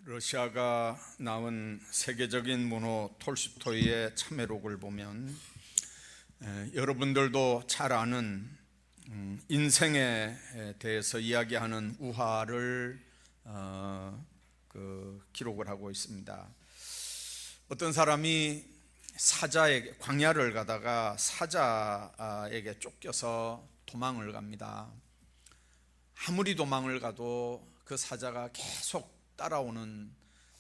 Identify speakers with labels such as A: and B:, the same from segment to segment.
A: 러시아가 낳은 세계적인 문호 톨스토이의 참회록을 보면 여러분들도 잘 아는 인생에 대해서 이야기하는 우화를 기록을 하고 있습니다. 어떤 사람이 사자에게 광야를 가다가 사자에게 쫓겨서 도망을 갑니다. 아무리 도망을 가도 그 사자가 계속 따라오는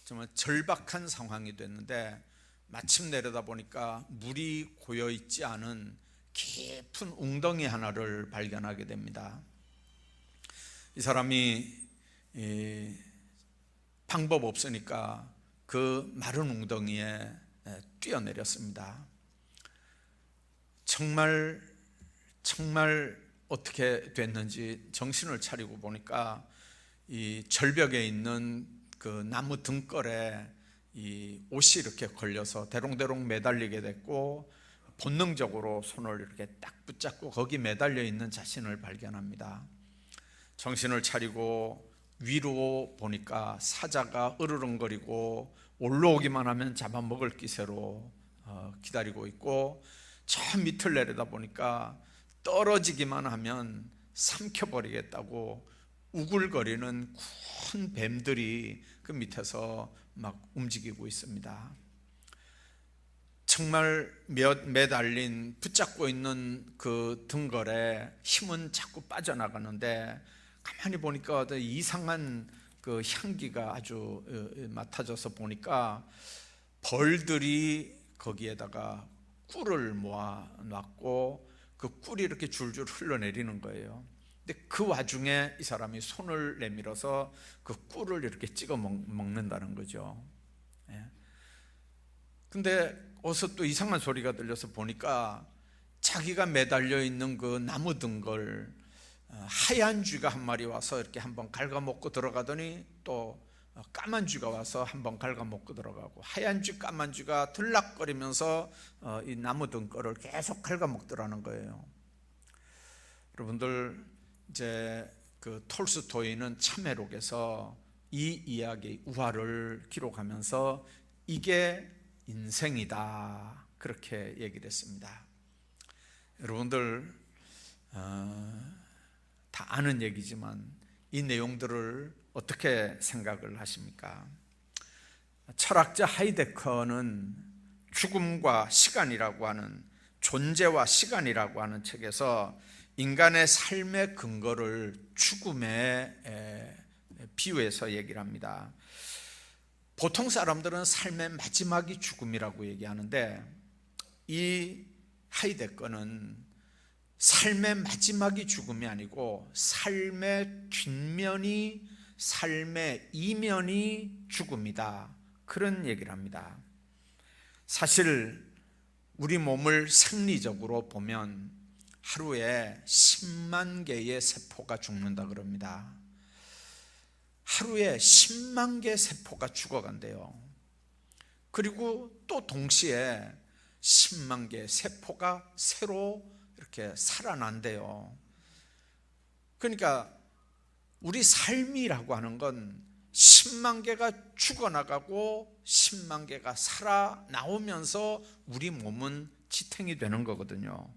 A: 정말 절박한 상황이 됐는데 마침 내려다 보니까 물이 고여있지 않은 깊은 웅덩이 하나를 발견하게 됩니다. 이 사람이 방법 없으니까 그 마른 웅덩이에 뛰어내렸습니다. 정말 어떻게 됐는지 정신을 차리고 보니까 이 절벽에 있는 그 나무 등걸에 이 옷이 이렇게 걸려서 대롱대롱 매달리게 됐고, 본능적으로 손을 이렇게 딱 붙잡고 거기 매달려 있는 자신을 발견합니다. 정신을 차리고 위로 보니까 사자가 으르렁거리고 올라오기만 하면 잡아먹을 기세로 기다리고 있고, 저 밑을 내려다 보니까 떨어지기만 하면 삼켜버리겠다고 우글거리는 큰 뱀들이 그 밑에서 막 움직이고 있습니다. 정말 매달린 붙잡고 있는 그 등걸에 힘은 자꾸 빠져나가는데, 가만히 보니까 이상한 그 향기가 아주 맡아져서 보니까 벌들이 거기에다가 꿀을 모아 놨고 그 꿀이 이렇게 줄줄 흘러내리는 거예요. 근데 그 와중에 이 사람이 손을 내밀어서 그 꿀을 이렇게 찍어 먹는다는 거죠. 근데 어디서 또 이상한 소리가 들려서 보니까 자기가 매달려 있는 그 나무 등걸 하얀 쥐가 한 마리 와서 이렇게 한번 갉아먹고 들어가더니 또 까만 쥐가 와서 한번 갉아먹고 들어가고, 하얀 쥐 까만 쥐가 들락거리면서 이 나무 등걸을 계속 갉아먹더라는 거예요. 여러분들, 이제 그 톨스토이는 참회록에서 이 이야기 우화를 기록하면서 이게 인생이다 그렇게 얘기를 했습니다. 여러분들 다 아는 얘기지만 이 내용들을 어떻게 생각을 하십니까? 철학자 하이데커는 죽음과 시간이라고 하는, 존재와 시간이라고 하는 책에서 인간의 삶의 근거를 죽음에 비유해서 얘기를 합니다. 보통 사람들은 삶의 마지막이 죽음이라고 얘기하는데, 이 하이데거는 삶의 마지막이 죽음이 아니고 삶의 뒷면이, 삶의 이면이 죽음이다, 그런 얘기를 합니다. 사실 우리 몸을 생리적으로 보면 하루에 10만 개의 세포가 죽는다 그럽니다. 하루에 10만 개의 세포가 죽어간대요. 그리고 또 동시에 10만 개의 세포가 새로 이렇게 살아난대요. 그러니까 우리 삶이라고 하는 건 10만 개가 죽어나가고 10만 개가 살아나오면서 우리 몸은 지탱이 되는 거거든요.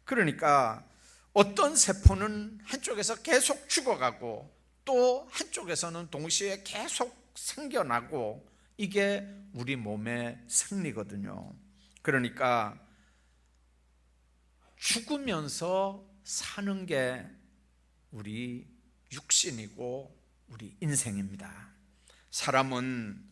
A: 그러니까 어떤 세포는 한쪽에서 계속 죽어가고 또 한쪽에서는 동시에 계속 생겨나고, 이게 우리 몸의 생리거든요. 그러니까 죽으면서 사는 게 우리 육신이고 우리 인생입니다. 사람은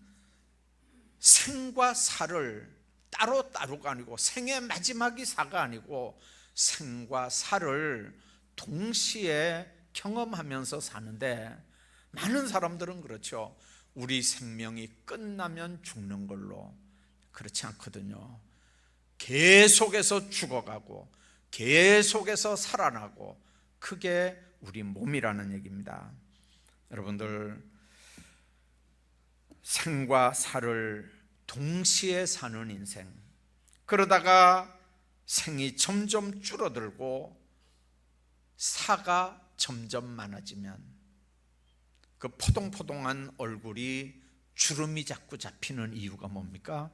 A: 생과 사를 따로따로가 아니고, 생의 마지막이 사가 아니고 생과 사를 동시에 경험하면서 사는데, 많은 사람들은 그렇죠. 우리 생명이 끝나면 죽는 걸로. 그렇지 않거든요. 계속해서 죽어가고 계속해서 살아나고, 그게 우리 몸이라는 얘기입니다. 여러분들, 생과 사를 동시에 사는 인생, 그러다가 생이 점점 줄어들고 사가 점점 많아지면 그 포동포동한 얼굴이 주름이 자꾸 잡히는 이유가 뭡니까?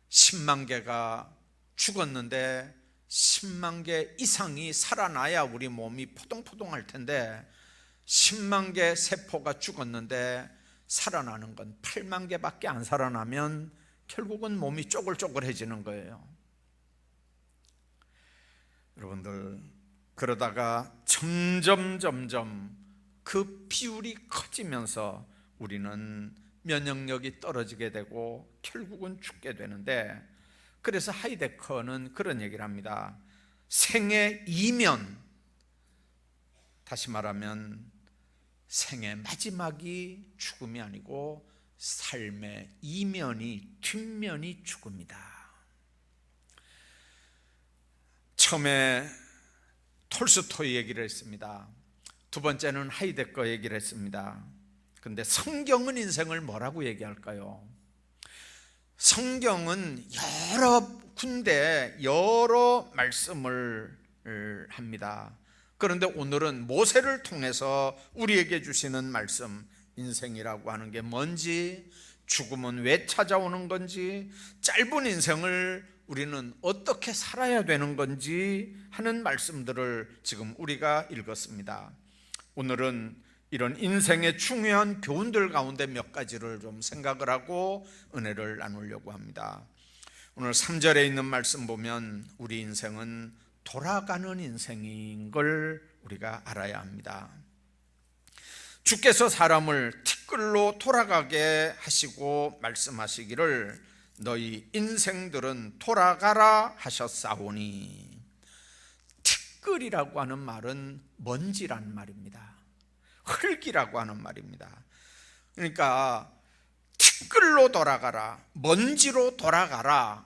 A: 10만 개가 죽었는데 10만 개 이상이 살아나야 우리 몸이 포동포동할 텐데 10만 개 세포가 죽었는데 살아나는 건 8만 개밖에 안 살아나면 결국은 몸이 쪼글쪼글해지는 거예요. 여러분들, 그러다가 점점 그 비율이 커지면서 우리는 면역력이 떨어지게 되고 결국은 죽게 되는데, 그래서 하이데커는 그런 얘기를 합니다. 생의 이면, 다시 말하면 생의 마지막이 죽음이 아니고 삶의 이면이, 뒷면이 죽음이다. 처음에 톨스토이 얘기를 했습니다. 두 번째는 하이데커 얘기를 했습니다. 근데 성경은 인생을 뭐라고 얘기할까요? 성경은 여러 군데 여러 말씀을 합니다. 그런데 오늘은 모세를 통해서 우리에게 주시는 말씀, 인생이라고 하는 게 뭔지, 죽음은 왜 찾아오는 건지, 짧은 인생을 우리는 어떻게 살아야 되는 건지 하는 말씀들을 지금 우리가 읽었습니다. 오늘은 이런 인생의 중요한 교훈들 가운데 몇 가지를 좀 생각을 하고 은혜를 나누려고 합니다. 오늘 3절에 있는 말씀 보면 우리 인생은 돌아가는 인생인 걸 우리가 알아야 합니다. 주께서 사람을 티끌로 돌아가게 하시고 말씀하시기를 너희 인생들은 돌아가라 하셨사오니. 티끌이라고 하는 말은 먼지란 말입니다. 흙이라고 하는 말입니다. 그러니까 티끌로 돌아가라, 먼지로 돌아가라.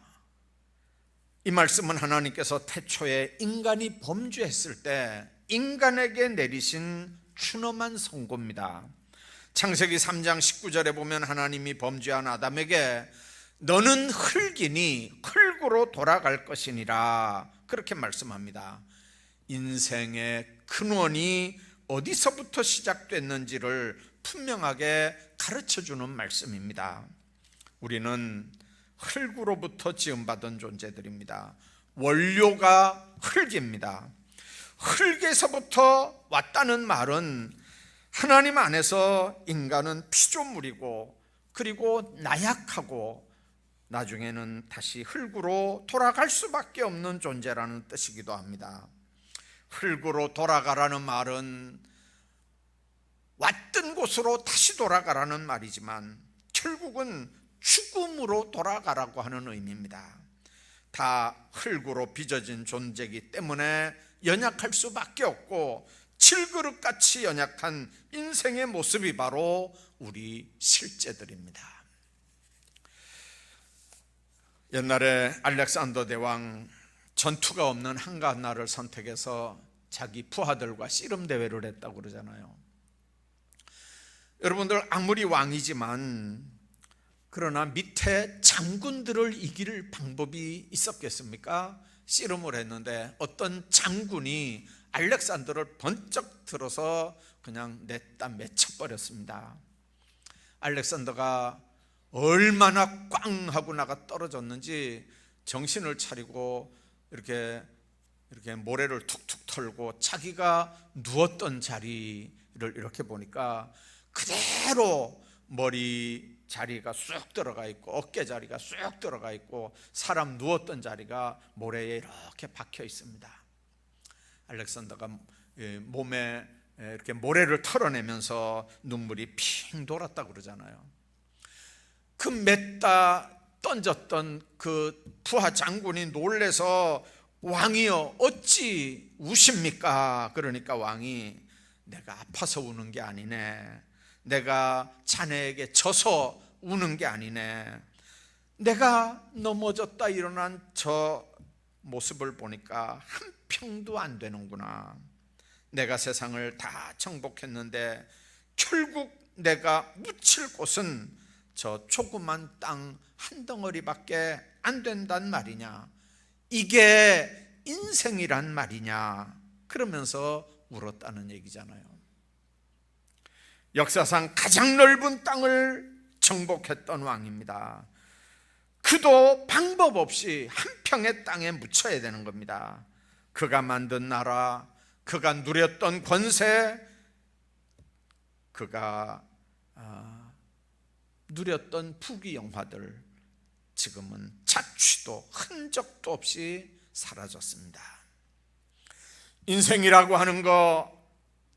A: 이 말씀은 하나님께서 태초에 인간이 범죄했을 때 인간에게 내리신 추노만 선고입니다. 창세기 3장 19절에 보면 하나님이 범죄한 아담에게 너는 흙이니 흙으로 돌아갈 것이니라, 그렇게 말씀합니다. 인생의 근원이 어디서부터 시작됐는지를 분명하게 가르쳐주는 말씀입니다. 우리는 흙으로부터 지음받은 존재들입니다. 원료가 흙입니다. 흙에서부터 왔다는 말은 하나님 안에서 인간은 피조물이고, 그리고 나약하고 나중에는 다시 흙으로 돌아갈 수밖에 없는 존재라는 뜻이기도 합니다. 흙으로 돌아가라는 말은 왔던 곳으로 다시 돌아가라는 말이지만 결국은 죽음으로 돌아가라고 하는 의미입니다. 다 흙으로 빚어진 존재이기 때문에 연약할 수밖에 없고, 질그릇같이 연약한 인생의 모습이 바로 우리 실제들입니다. 옛날에 알렉산더 대왕 전투가 없는 한간날을 선택해서 자기 부하들과 씨름 대회를 했다고 그러잖아요. 여러분들, 아무리 왕이지만 그러나 밑에 장군들을 이길 방법이 있었겠습니까? 씨름을 했는데 어떤 장군이 알렉산더를 번쩍 들어서 그냥 냈다 맺혀버렸습니다. 알렉산더가 얼마나 꽝 하고 나가 떨어졌는지 정신을 차리고 이렇게 모래를 툭툭 털고 자기가 누웠던 자리를 이렇게 보니까 그대로 머리 자리가 쑥 들어가 있고 어깨 자리가 쑥 들어가 있고 사람 누웠던 자리가 모래에 이렇게 박혀 있습니다. 알렉산더가 몸에 이렇게 모래를 털어내면서 눈물이 핑 돌았다고 그러잖아요. 그 맸다 던졌던 그 부하 장군이 놀래서 왕이여 어찌 우십니까? 그러니까 왕이 내가 아파서 우는 게 아니네, 내가 자네에게 져서 우는 게 아니네, 내가 넘어졌다 일어난 저 모습을 보니까 한 평도 안 되는구나. 내가 세상을 다 정복했는데 결국 내가 묻힐 곳은 저 조그만 땅 한 덩어리밖에 안 된단 말이냐, 이게 인생이란 말이냐, 그러면서 울었다는 얘기잖아요. 역사상 가장 넓은 땅을 정복했던 왕입니다. 그도 방법 없이 한 평의 땅에 묻혀야 되는 겁니다. 그가 만든 나라, 그가 누렸던 권세, 그가 누렸던 부귀영화들, 지금은 자취도 흔적도 없이 사라졌습니다. 인생이라고 하는 거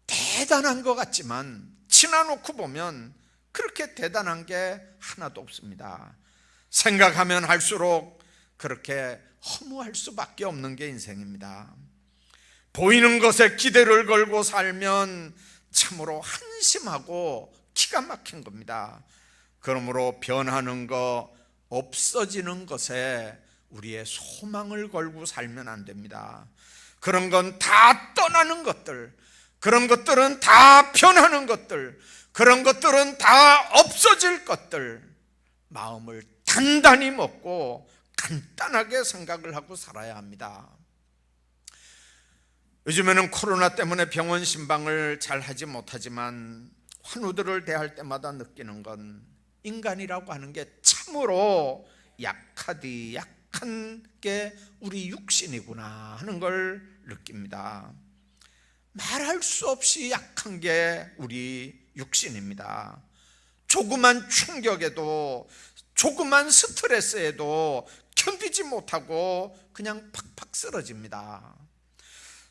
A: 대단한 것 같지만 지나놓고 보면 그렇게 대단한 게 하나도 없습니다. 생각하면 할수록 그렇게 허무할 수밖에 없는 게 인생입니다. 보이는 것에 기대를 걸고 살면 참으로 한심하고 기가 막힌 겁니다. 그러므로 변하는 거, 없어지는 것에 우리의 소망을 걸고 살면 안 됩니다. 그런 건 다 떠나는 것들, 그런 것들은 다 변하는 것들, 그런 것들은 다 없어질 것들, 마음을 단단히 먹고 간단하게 생각을 하고 살아야 합니다. 요즘에는 코로나 때문에 병원 신방을 잘 하지 못하지만 환우들을 대할 때마다 느끼는 건 인간이라고 하는 게 참으로 약한 게 우리 육신이구나 하는 걸 느낍니다. 말할 수 없이 약한 게 우리 육신입니다. 조그만 충격에도, 조그만 스트레스에도 견디지 못하고 그냥 팍팍 쓰러집니다.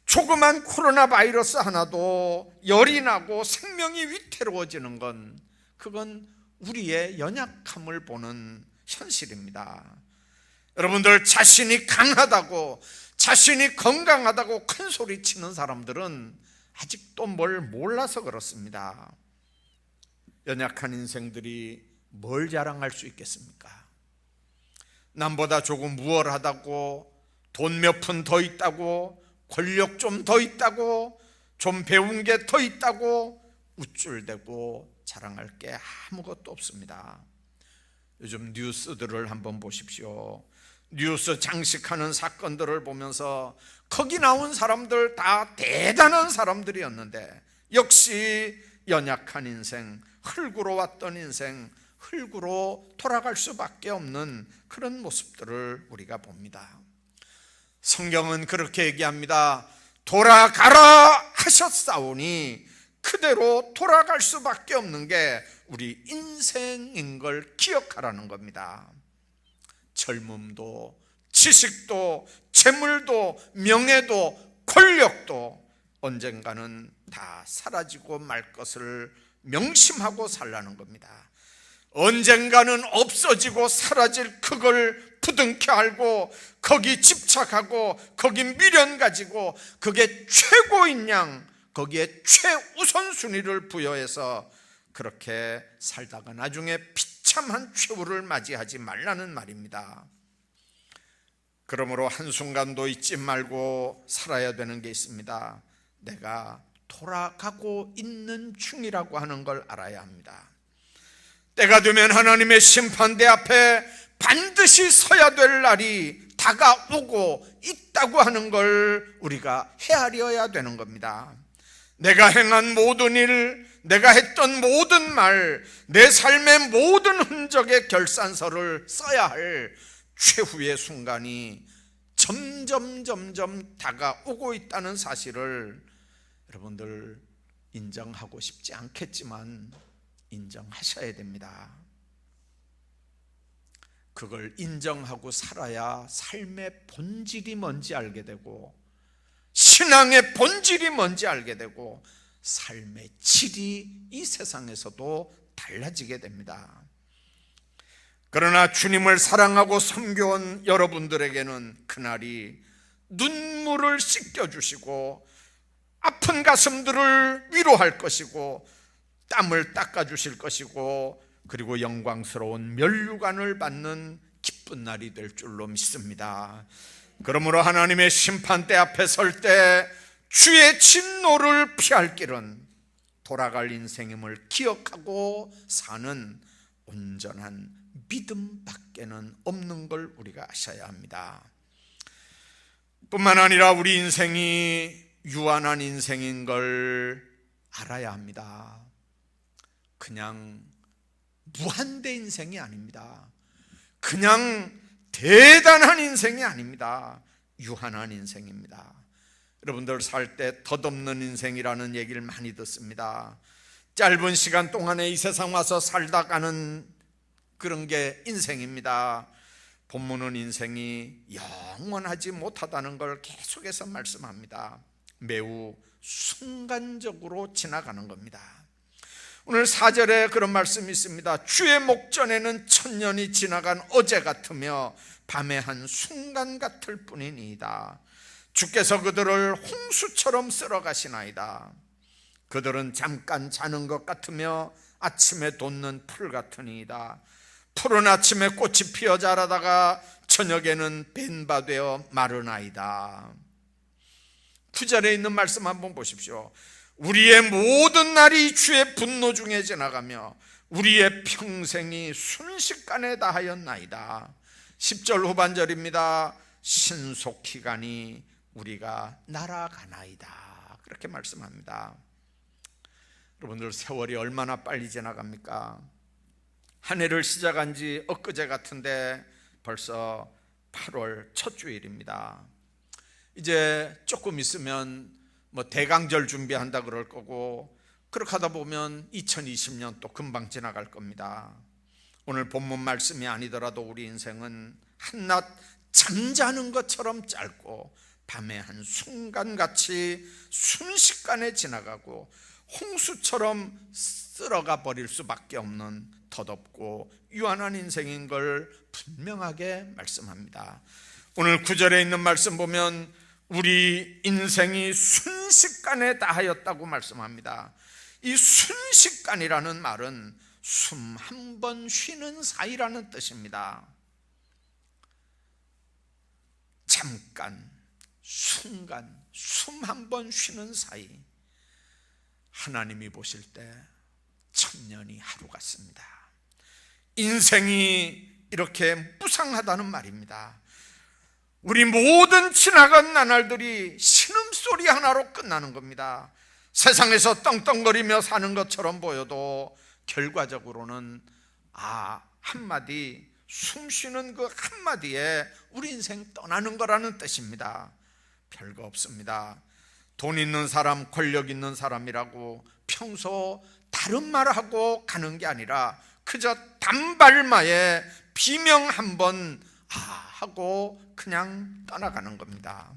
A: 조그만 코로나 바이러스 하나도 열이 나고 생명이 위태로워지는 건, 그건 우리의 연약함을 보는 현실입니다. 여러분들, 자신이 강하다고, 자신이 건강하다고 큰 소리 치는 사람들은 아직도 뭘 몰라서 그렇습니다. 연약한 인생들이 뭘 자랑할 수 있겠습니까? 남보다 조금 우월하다고, 돈 몇 푼 더 있다고, 권력 좀 더 있다고, 좀 배운 게 더 있다고 우쭐대고 자랑할 게 아무것도 없습니다. 요즘 뉴스들을 한번 보십시오. 뉴스 장식하는 사건들을 보면서 거기 나온 사람들 다 대단한 사람들이었는데 역시 연약한 인생, 흙으로 왔던 인생, 흙으로 돌아갈 수밖에 없는 그런 모습들을 우리가 봅니다. 성경은 그렇게 얘기합니다. 돌아가라 하셨사오니 그대로 돌아갈 수밖에 없는 게 우리 인생인 걸 기억하라는 겁니다. 젊음도, 지식도, 재물도, 명예도, 권력도 언젠가는 다 사라지고 말 것을 명심하고 살라는 겁니다. 언젠가는 없어지고 사라질 그걸 부둥켜 알고 거기 집착하고 거기 미련 가지고 그게 최고인 양 거기에 최우선순위를 부여해서 그렇게 살다가 나중에 비참한 최후를 맞이하지 말라는 말입니다. 그러므로 한순간도 잊지 말고 살아야 되는 게 있습니다. 내가 돌아가고 있는 중이라고 하는 걸 알아야 합니다. 때가 되면 하나님의 심판대 앞에 반드시 서야 될 날이 다가오고 있다고 하는 걸 우리가 헤아려야 되는 겁니다. 내가 행한 모든 일, 내가 했던 모든 말, 내 삶의 모든 흔적의 결산서를 써야 할 최후의 순간이 점점 다가오고 있다는 사실을 여러분들 인정하고 싶지 않겠지만 인정하셔야 됩니다. 그걸 인정하고 살아야 삶의 본질이 뭔지 알게 되고 신앙의 본질이 뭔지 알게 되고 삶의 질이 이 세상에서도 달라지게 됩니다. 그러나 주님을 사랑하고 섬겨온 여러분들에게는 그날이 눈물을 씻겨주시고 아픈 가슴들을 위로할 것이고 땀을 닦아주실 것이고 그리고 영광스러운 면류관을 받는 기쁜 날이 될 줄로 믿습니다. 그러므로 하나님의 심판대 앞에 설 때 주의 진노를 피할 길은 돌아갈 인생임을 기억하고 사는 온전한 믿음밖에는 없는 걸 우리가 아셔야 합니다. 뿐만 아니라 우리 인생이 유한한 인생인 걸 알아야 합니다. 그냥 무한대 인생이 아닙니다. 그냥 대단한 인생이 아닙니다. 유한한 인생입니다. 여러분들 살 때 덧없는 인생이라는 얘기를 많이 듣습니다. 짧은 시간 동안에 이 세상 와서 살다 가는 그런 게 인생입니다. 본문은 인생이 영원하지 못하다는 걸 계속해서 말씀합니다. 매우 순간적으로 지나가는 겁니다. 오늘 4절에 그런 말씀이 있습니다. 주의 목전에는 천년이 지나간 어제 같으며 밤의 한 순간 같을 뿐이니이다. 주께서 그들을 홍수처럼 쓸어 가시나이다. 그들은 잠깐 자는 것 같으며 아침에 돋는 풀 같으니이다. 푸른 아침에 꽃이 피어 자라다가 저녁에는 벤바 되어 마르나이다. 9절에 있는 말씀 한번 보십시오. 우리의 모든 날이 주의 분노 중에 지나가며 우리의 평생이 순식간에 다하였나이다. 10절 후반절입니다. 신속히 가니 우리가 날아가나이다. 그렇게 말씀합니다. 여러분들 세월이 얼마나 빨리 지나갑니까? 한 해를 시작한 지 엊그제 같은데 벌써 8월 첫 주일입니다. 이제 조금 있으면 대강절 준비한다 그럴 거고, 그렇게 하다 보면 2020년 또 금방 지나갈 겁니다. 오늘 본문 말씀이 아니더라도 우리 인생은 한낮 잠자는 것처럼 짧고 밤의 한 순간같이 순식간에 지나가고 홍수처럼 쓸어가 버릴 수밖에 없는 덧없고 유한한 인생인 걸 분명하게 말씀합니다. 오늘 9절에 있는 말씀 보면 우리 인생이 순식간에 다하였다고 말씀합니다. 이 순식간이라는 말은 숨 한 번 쉬는 사이라는 뜻입니다. 잠깐, 순간, 숨 한 번 쉬는 사이. 하나님이 보실 때 천년이 하루 같습니다. 인생이 이렇게 무상하다는 말입니다. 우리 모든 지나간 나날들이 신음소리 하나로 끝나는 겁니다. 세상에서 떵떵거리며 사는 것처럼 보여도 결과적으로는 한마디, 숨 쉬는 그 한마디에 우리 인생 떠나는 거라는 뜻입니다. 별거 없습니다. 돈 있는 사람, 권력 있는 사람이라고 평소 다른 말하고 가는 게 아니라 그저 단발마에 비명 한번 하고 그냥 떠나가는 겁니다.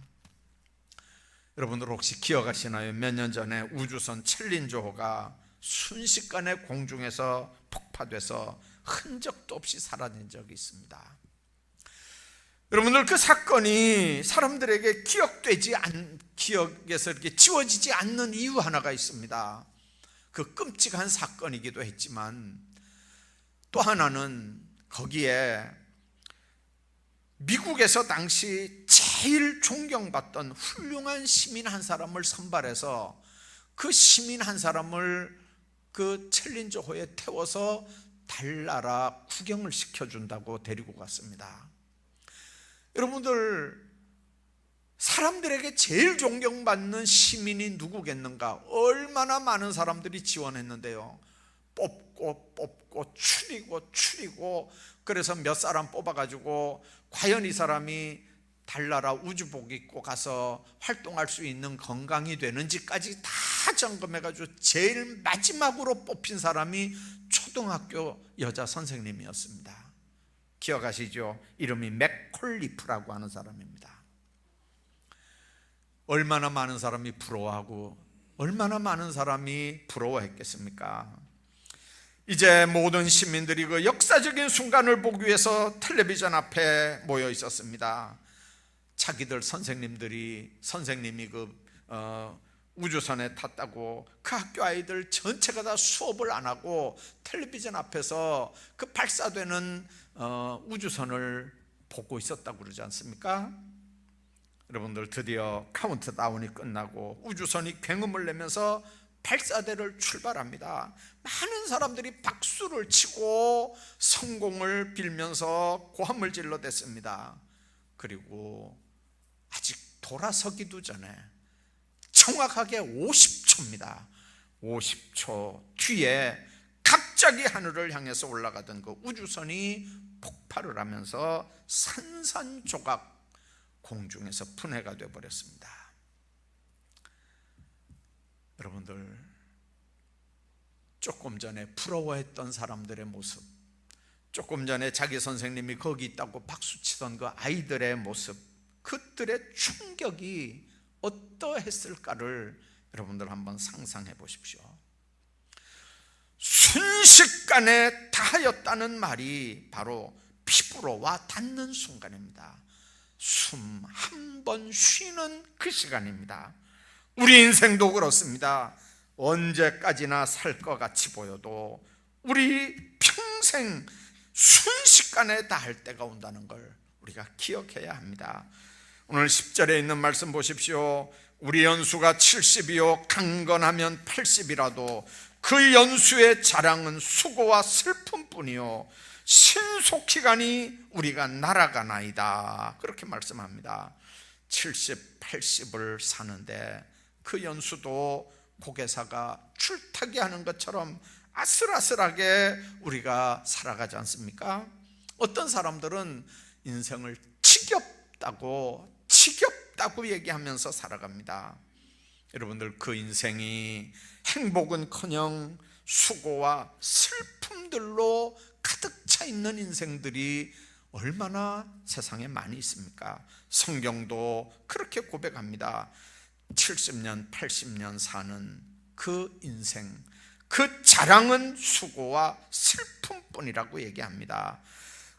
A: 여러분들 혹시 기억하시나요? 몇 년 전에 우주선 챌린저호가 순식간에 공중에서 폭파돼서 흔적도 없이 사라진 적이 있습니다. 여러분들 그 사건이 사람들에게 기억에서 이렇게 지워지지 않는 이유 하나가 있습니다. 그 끔찍한 사건이기도 했지만 또 하나는 거기에 미국에서 당시 제일 존경받던 훌륭한 시민 한 사람을 선발해서 그 시민 한 사람을 그 챌린저호에 태워서 달나라 구경을 시켜준다고 데리고 갔습니다. 여러분들, 사람들에게 제일 존경받는 시민이 누구겠는가? 얼마나 많은 사람들이 지원했는데요. 뽑고 추리고 그래서 몇 사람 뽑아가지고 과연 이 사람이 달나라 우주복 입고 가서 활동할 수 있는 건강이 되는지까지 다 점검해가지고 제일 마지막으로 뽑힌 사람이 초등학교 여자 선생님이었습니다. 기억하시죠? 이름이 맥콜리프라고 하는 사람입니다. 얼마나 많은 사람이 부러워하고 얼마나 많은 사람이 부러워했겠습니까? 이제 모든 시민들이 그 역사적인 순간을 보기 위해서 텔레비전 앞에 모여 있었습니다. 자기들 선생님이 우주선에 탔다고 그 학교 아이들 전체가 다 수업을 안 하고 텔레비전 앞에서 그 발사되는 우주선을 보고 있었다고 그러지 않습니까? 여러분들, 드디어 카운트다운이 끝나고 우주선이 굉음을 내면서 발사대를 출발합니다. 많은 사람들이 박수를 치고 성공을 빌면서 고함을 질러댔습니다. 그리고 아직 돌아서기도 전에 정확하게 50초입니다. 50초 뒤에 갑자기 하늘을 향해서 올라가던 그 우주선이 폭발을 하면서 산산조각 공중에서 분해가 되어버렸습니다. 여러분들, 조금 전에 부러워했던 사람들의 모습, 조금 전에 자기 선생님이 거기 있다고 박수치던 그 아이들의 모습, 그들의 충격이 어떠했을까를 여러분들 한번 상상해 보십시오. 순식간에 다하였다는 말이 바로 피부로 와 닿는 순간입니다. 숨 한 번 쉬는 그 시간입니다. 우리 인생도 그렇습니다. 언제까지나 살 것 같이 보여도 우리 평생 순식간에 다할 때가 온다는 걸 우리가 기억해야 합니다. 오늘 10절에 있는 말씀 보십시오. 우리 연수가 70이요 강건하면 80이라도 그 연수의 자랑은 수고와 슬픔뿐이요 신속히 가니 우리가 날아가나이다. 그렇게 말씀합니다. 70, 80을 사는데 그 연수도 고개사가 줄타기 하는 것처럼 아슬아슬하게 우리가 살아가지 않습니까? 어떤 사람들은 인생을 지겹다고 얘기하면서 살아갑니다. 여러분들, 그 인생이 행복은커녕 수고와 슬픔들로 가득 차 있는 인생들이 얼마나 세상에 많이 있습니까? 성경도 그렇게 고백합니다. 70년, 80년 사는 그 인생, 그 자랑은 수고와 슬픔뿐이라고 얘기합니다.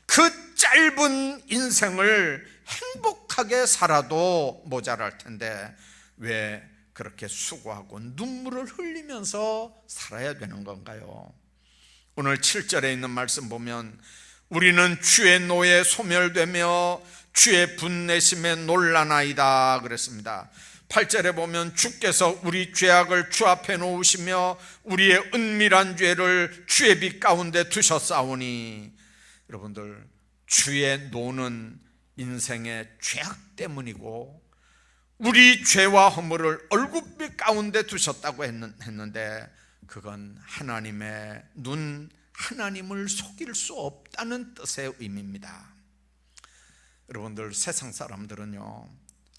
A: 그 짧은 인생을 행복하게 살아도 모자랄 텐데 왜 그렇게 수고하고 눈물을 흘리면서 살아야 되는 건가요? 오늘 7절에 있는 말씀 보면 우리는 주의 노에 소멸되며 주의 분내심에 놀라나이다 그랬습니다. 8절에 보면 주께서 우리 죄악을 주 앞에 놓으시며 우리의 은밀한 죄를 주의 빛 가운데 두셨사오니, 여러분들, 주의 노는 인생의 죄악 때문이고 우리 죄와 허물을 얼굴빛 가운데 두셨다고 했는데 그건 하나님의 눈, 하나님을 속일 수 없다는 뜻의 의미입니다. 여러분들, 세상 사람들은요,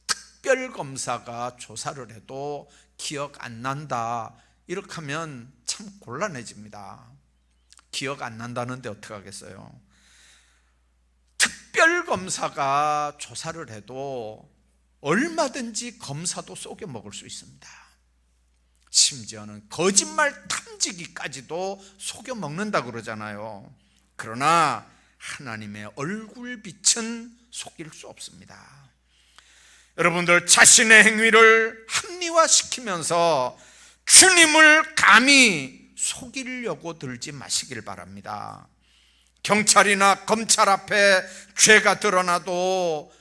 A: 특별검사가 조사를 해도 기억 안 난다 이렇게 하면 참 곤란해집니다. 기억 안 난다는데 어떻게 하겠어요? 특별검사가 조사를 해도 얼마든지 검사도 속여 먹을 수 있습니다. 심지어는 거짓말 탐지기까지도 속여 먹는다 그러잖아요. 그러나 하나님의 얼굴빛은 속일 수 없습니다. 여러분들, 자신의 행위를 합리화시키면서 주님을 감히 속이려고 들지 마시길 바랍니다. 경찰이나 검찰 앞에 죄가 드러나도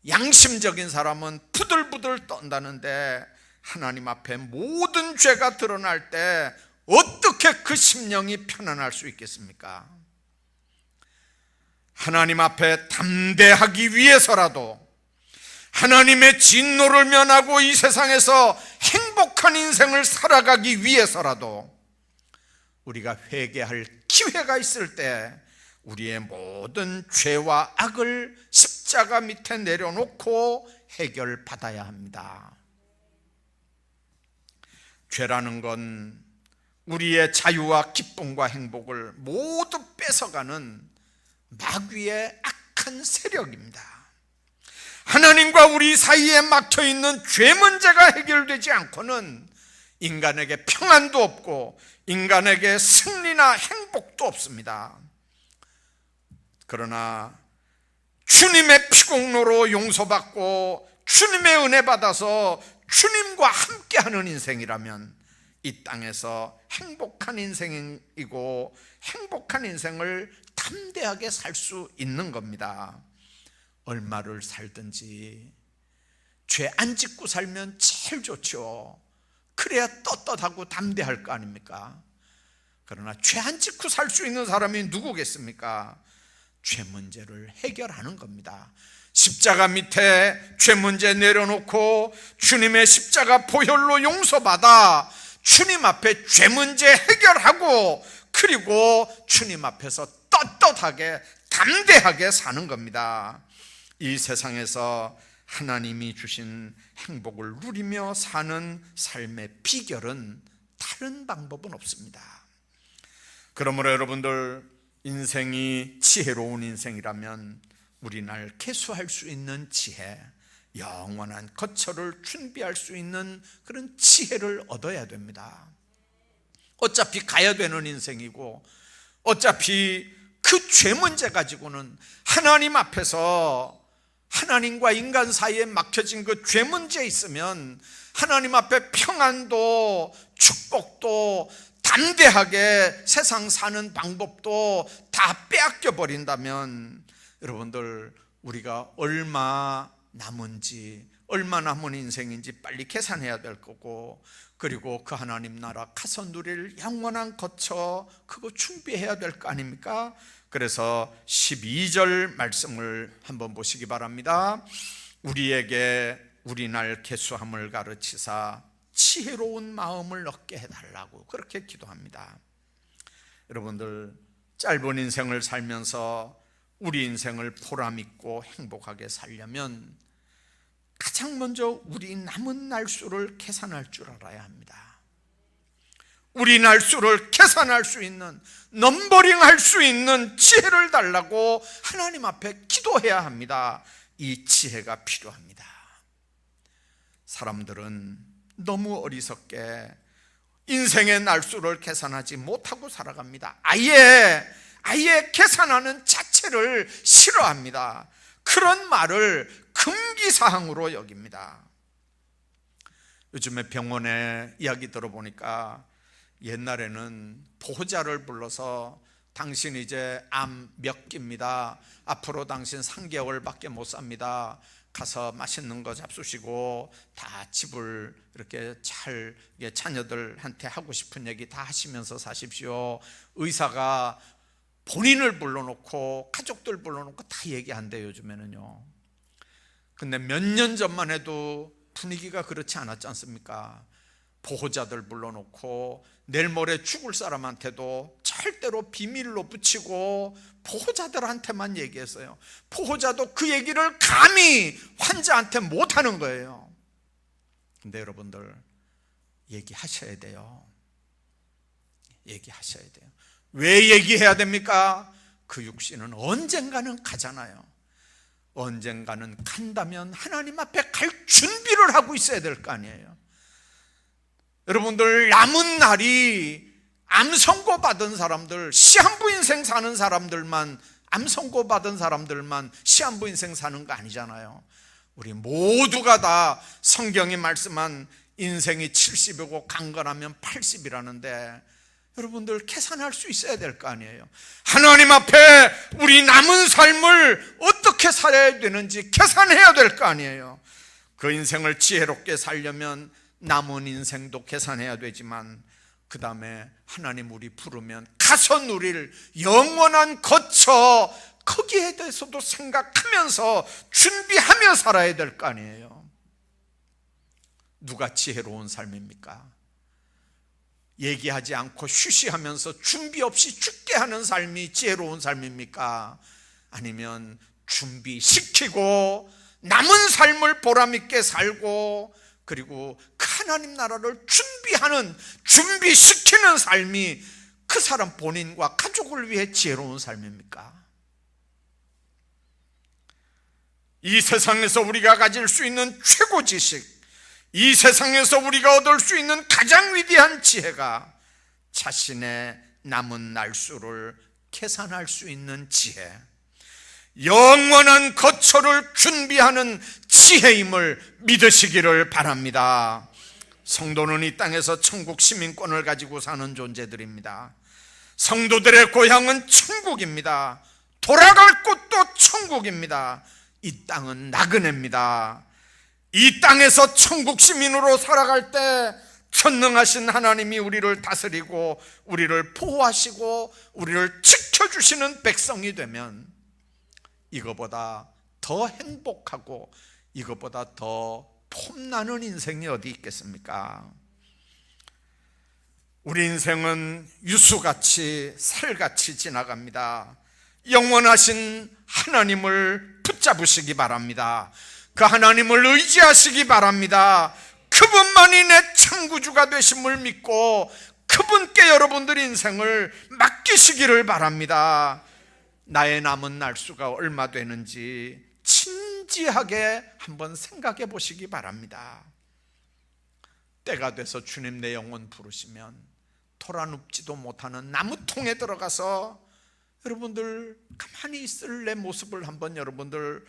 A: 양심적인 사람은 부들부들 떤다는데 하나님 앞에 모든 죄가 드러날 때 어떻게 그 심령이 편안할 수 있겠습니까? 하나님 앞에 담대하기 위해서라도, 하나님의 진노를 면하고 이 세상에서 행복한 인생을 살아가기 위해서라도 우리가 회개할 기회가 있을 때 우리의 모든 죄와 악을 십자가 밑에 내려놓고 해결받아야 합니다. 죄라는 건 우리의 자유와 기쁨과 행복을 모두 뺏어가는 마귀의 악한 세력입니다. 하나님과 우리 사이에 막혀있는 죄 문제가 해결되지 않고는 인간에게 평안도 없고 인간에게 승리나 행복도 없습니다. 그러나 주님의 피공로로 용서받고 주님의 은혜 받아서 주님과 함께하는 인생이라면 이 땅에서 행복한 인생이고 행복한 인생을 담대하게 살 수 있는 겁니다. 얼마를 살든지 죄 안 짓고 살면 제일 좋죠. 그래야 떳떳하고 담대할 거 아닙니까? 그러나 죄 안 짓고 살 수 있는 사람이 누구겠습니까? 죄 문제를 해결하는 겁니다. 십자가 밑에 죄 문제 내려놓고 주님의 십자가 보혈로 용서받아 주님 앞에 죄 문제 해결하고 그리고 주님 앞에서 떳떳하게 담대하게 사는 겁니다. 이 세상에서 하나님이 주신 행복을 누리며 사는 삶의 비결은 다른 방법은 없습니다. 그러므로 여러분들, 인생이 지혜로운 인생이라면 우리날 개수할 수 있는 지혜, 영원한 거처를 준비할 수 있는 그런 지혜를 얻어야 됩니다. 어차피 가야 되는 인생이고, 어차피 그 죄 문제 가지고는 하나님 앞에서, 하나님과 인간 사이에 막혀진 그 죄 문제에 있으면 하나님 앞에 평안도 축복도 담대하게 세상 사는 방법도 다 빼앗겨 버린다면, 여러분들, 우리가 얼마 남은지, 얼마 남은 인생인지 빨리 계산해야 될 거고, 그리고 그 하나님 나라 가서 누릴 영원한 거처, 그거 준비해야 될 거 아닙니까? 그래서 12절 말씀을 한번 보시기 바랍니다. 우리에게 우리날 계수함을 가르치사 지혜로운 마음을 얻게 해달라고 그렇게 기도합니다. 여러분들, 짧은 인생을 살면서 우리 인생을 보람있고 행복하게 살려면 가장 먼저 우리 남은 날수를 계산할 줄 알아야 합니다. 우리 날수를 계산할 수 있는, 넘버링할 수 있는 지혜를 달라고 하나님 앞에 기도해야 합니다. 이 지혜가 필요합니다. 사람들은 너무 어리석게 인생의 날수를 계산하지 못하고 살아갑니다. 아예 계산하는 자체를 싫어합니다. 그런 말을 금기사항으로 여깁니다. 요즘에 병원에 이야기 들어보니까 옛날에는 보호자를 불러서 당신 이제 암 몇 기입니다. 앞으로 당신 3개월밖에 못 삽니다. 가서 맛있는 거 잡수시고 다 집을 이렇게 잘 자녀들한테 하고 싶은 얘기 다 하시면서 사십시오. 의사가 본인을 불러놓고 가족들 불러놓고 다 얘기한대요, 요즘에는요. 근데 몇 년 전만 해도 분위기가 그렇지 않았지 않습니까? 보호자들 불러놓고 내일 모레 죽을 사람한테도 절대로 비밀로 붙이고 보호자들한테만 얘기했어요. 보호자도 그 얘기를 감히 환자한테 못하는 거예요. 근데 여러분들, 얘기하셔야 돼요. 얘기하셔야 돼요. 왜 얘기해야 됩니까? 그 육신은 언젠가는 가잖아요. 언젠가는 간다면 하나님 앞에 갈 준비를 하고 있어야 될 거 아니에요. 여러분들, 남은 날이 암 선고 받은 사람들, 시한부 인생 사는 사람들만, 암 선고 받은 사람들만 시한부 인생 사는 거 아니잖아요. 우리 모두가 다 성경이 말씀한 인생이 70이고 강건하면 80이라는데 여러분들 계산할 수 있어야 될 거 아니에요. 하나님 앞에 우리 남은 삶을 어떻게 살아야 되는지 계산해야 될 거 아니에요. 그 인생을 지혜롭게 살려면 남은 인생도 계산해야 되지만, 그 다음에 하나님 우리 부르면 가서 누릴 영원한 거처, 거기에 대해서도 생각하면서 준비하며 살아야 될 거 아니에요. 누가 지혜로운 삶입니까? 얘기하지 않고 쉬쉬하면서 준비 없이 죽게 하는 삶이 지혜로운 삶입니까? 아니면 준비시키고 남은 삶을 보람있게 살고, 그리고 하나님 나라를 준비시키는 삶이 그 사람 본인과 가족을 위해 지혜로운 삶입니까? 이 세상에서 우리가 가질 수 있는 최고 지식, 이 세상에서 우리가 얻을 수 있는 가장 위대한 지혜가 자신의 남은 날수를 계산할 수 있는 지혜, 영원한 거처를 준비하는 지혜임을 믿으시기를 바랍니다. 성도는 이 땅에서 천국 시민권을 가지고 사는 존재들입니다. 성도들의 고향은 천국입니다. 돌아갈 곳도 천국입니다. 이 땅은 나그네입니다. 이 땅에서 천국 시민으로 살아갈 때 전능하신 하나님이 우리를 다스리고 우리를 보호하시고 우리를 지켜주시는 백성이 되면 이거보다 더 행복하고 이거보다 더 폼나는 인생이 어디 있겠습니까? 우리 인생은 유수같이 살같이 지나갑니다. 영원하신 하나님을 붙잡으시기 바랍니다. 그 하나님을 의지하시기 바랍니다. 그분만이 내 창구주가 되심을 믿고 그분께 여러분들 인생을 맡기시기를 바랍니다. 나의 남은 날수가 얼마 되는지 진지하게 한번 생각해 보시기 바랍니다. 때가 돼서 주님 내 영혼 부르시면 돌아눕지도 못하는 나무통에 들어가서 여러분들 가만히 있을 내 모습을 한번 여러분들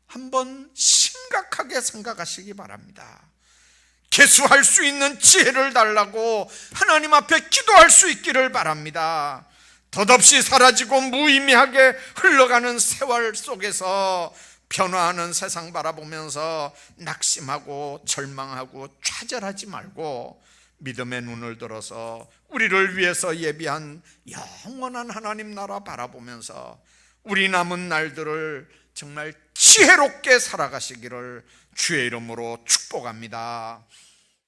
A: 한번 심각하게 생각하시기 바랍니다. 개수할 수 있는 지혜를 달라고 하나님 앞에 기도할 수 있기를 바랍니다. 덧없이 사라지고 무의미하게 흘러가는 세월 속에서 변화하는 세상 바라보면서 낙심하고 절망하고 좌절하지 말고 믿음의 눈을 들어서 우리를 위해서 예비한 영원한 하나님 나라 바라보면서 우리 남은 날들을 정말 지혜롭게 살아가시기를 주의 이름으로 축복합니다.